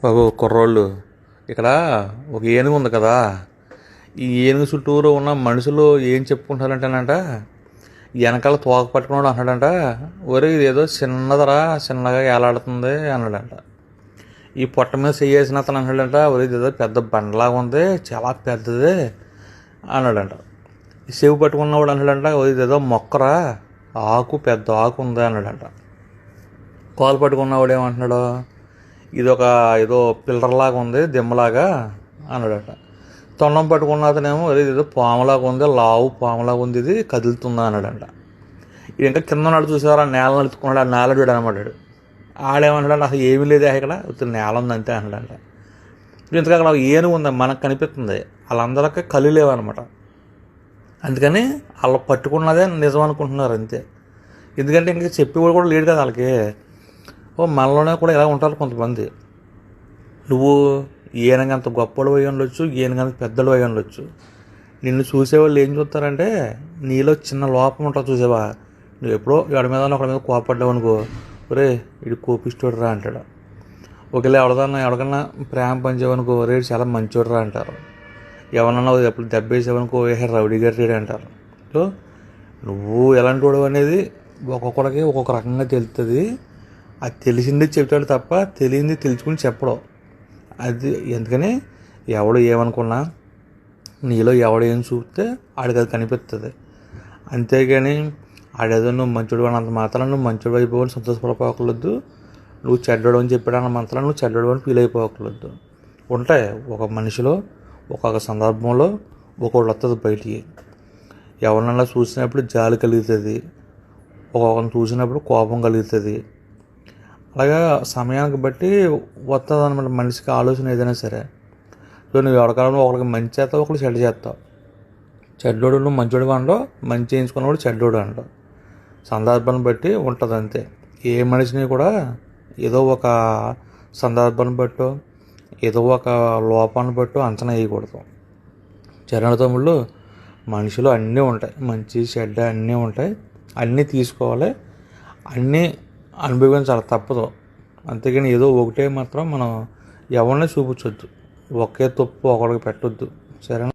బాబు కుర్రోళ్ళు, ఇక్కడ ఒక ఏనుగు ఉంది కదా. ఈ ఏనుగు చుట్టూరు ఉన్న మనుషులు ఏం చెప్పుకుంటారంటేనంట, వెనకాల తోక పట్టుకున్నాడు అన్నాడంట, ఒరే ఇదేదో చిన్నదరా, చిన్నగా ఏలాడుతుంది అన్నాడంట. ఈ పొట్ట మీద చెయ్యేసిన అతను అన్నాడంట, ఒరే ఇదేదో పెద్ద బండలాగా ఉంది, చాలా పెద్దది అన్నాడంట. ఈ చెవి పట్టుకున్నవాడు అన్నాడంట, ఒరే ఇదేదో మొక్కరా, ఆకు పెద్ద ఆకు ఉంది అన్నాడంట. కాలు పట్టుకున్నవాడు ఏమంటున్నాడు, ఇదొక ఏదో పిల్లర్లాగా ఉంది, దిమ్మలాగా అన్నాడట. తొండం పట్టుకున్న అతనేమో ఏదో పాములాగా ఉంది, లావు పాములాగా ఉంది, ఇది కదులుతుందా అన్నాడంట. ఇది ఇంకా కింద నాడు చూసారా, నేల నలుచుకున్నాడు, ఆ నేల చూడు అనమాడాడు. ఆడేమన్నాడు, అసలు ఏమీ లేదే ఇక్కడ, నేల ఉంది అంతే అన్నాడంట. ఇంతగా అక్కడ ఏనుగు ఉంది, మనకు కనిపిస్తుంది, వాళ్ళందరికీ కళ్ళు లేవన్నమాట. అందుకని వాళ్ళు పట్టుకున్నదే నిజం అనుకుంటున్నారు అంతే. ఎందుకంటే ఇంకా చెప్పేవాడు కూడా లేడు కదా వాళ్ళకి. మనలోనే కూడా ఇలా ఉంటారు కొంతమంది. నువ్వు ఏనుగంత గొప్పడు అయి ఉండొచ్చు, ఏనుగంత పెద్దడు అయి ఉండొచ్చు. నిన్ను చూసేవాళ్ళు ఏం చూస్తారంటే, నీలో చిన్న లోపం ఉంటుంది చూసావా. నువ్వు ఎప్పుడో ఎవరి మీద ఒకరి మీద కోపడ్డావు అనుకో, ఒరే ఇది కోపిస్తోడు రా అంటాడు. ఒకవేళ ఎవరికన్నా ప్రేమ పంచేవనుకో, ఒరే చాలా మంచోడు రా అంటారు. ఎవరన్నా ఎప్పుడు దెబ్బేసావనుకో, ఏ రౌడీ గట్టాడు అంటారు. సో నువ్వు ఎలాంటి వాడు అనేది ఒక్కొక్కడికి ఒక్కొక్క రకంగా తెలుస్తుంది. అది తెలిసింది చెప్తాడు తప్ప తెలియంది తెలుసుకుని చెప్పడం. అది ఎందుకని ఎవడు ఏమనుకున్నా, నీలో ఎవడు ఏం చూస్తే ఆడికి అది కనిపిస్తుంది. అంతేగాని ఆడేదో నువ్వు మంచోడు అన్నంత మాత్రం నువ్వు మంచోడు అయిపోవాలని సంతోషపడిపోకూడదు. నువ్వు చెడ్డోడు అని చెప్పాడు అన్న మాత్రం నువ్వు చెడ్డోడు అని ఫీల్ అయిపోకూడదు. ఉంటాయి ఒక మనిషిలో ఒక్కొక్క సందర్భంలో ఒక్కొక్కటి వస్తుంది బయటికి. ఎవరినన్నా చూసినప్పుడు జాలి కలుగుతుంది, ఒక్కొక్కరిని చూసినప్పుడు కోపం కలుగుతుంది. అలాగా సమయానికి బట్టి వస్తుంది అనమాట మనిషికి ఆలోచన ఏదైనా సరే. సో నువ్వు ఎవరికాలంలో ఒకరికి మంచి చేస్తావు, ఒకరికి చెడ్డ చేస్తావు. చెడ్డోడు నువ్వు మంచోడుగా ఉండవు, మంచి చేయించుకున్నవాడు చెడ్డోడు అంటావు. సందర్భాన్ని బట్టి ఉంటుంది అంతే. ఏ మనిషిని కూడా ఏదో ఒక సందర్భాన్ని బట్టో ఏదో ఒక లోపాన్ని బట్టో అంచనా వేయకూడదు. చరణ తమ్ముళ్ళు, మనుషులు అన్నీ ఉంటాయి, మంచి చెడ్డ అన్నీ ఉంటాయి. అన్నీ తీసుకోవాలి, అన్నీ అనుభవించాలి, తప్పదు. అంతేగాని ఏదో ఒకటే మాత్రం మనం ఎవరిని చూపించొద్దు. ఒకే తప్పు ఒకడికి పెట్టొద్దు. సరేనా?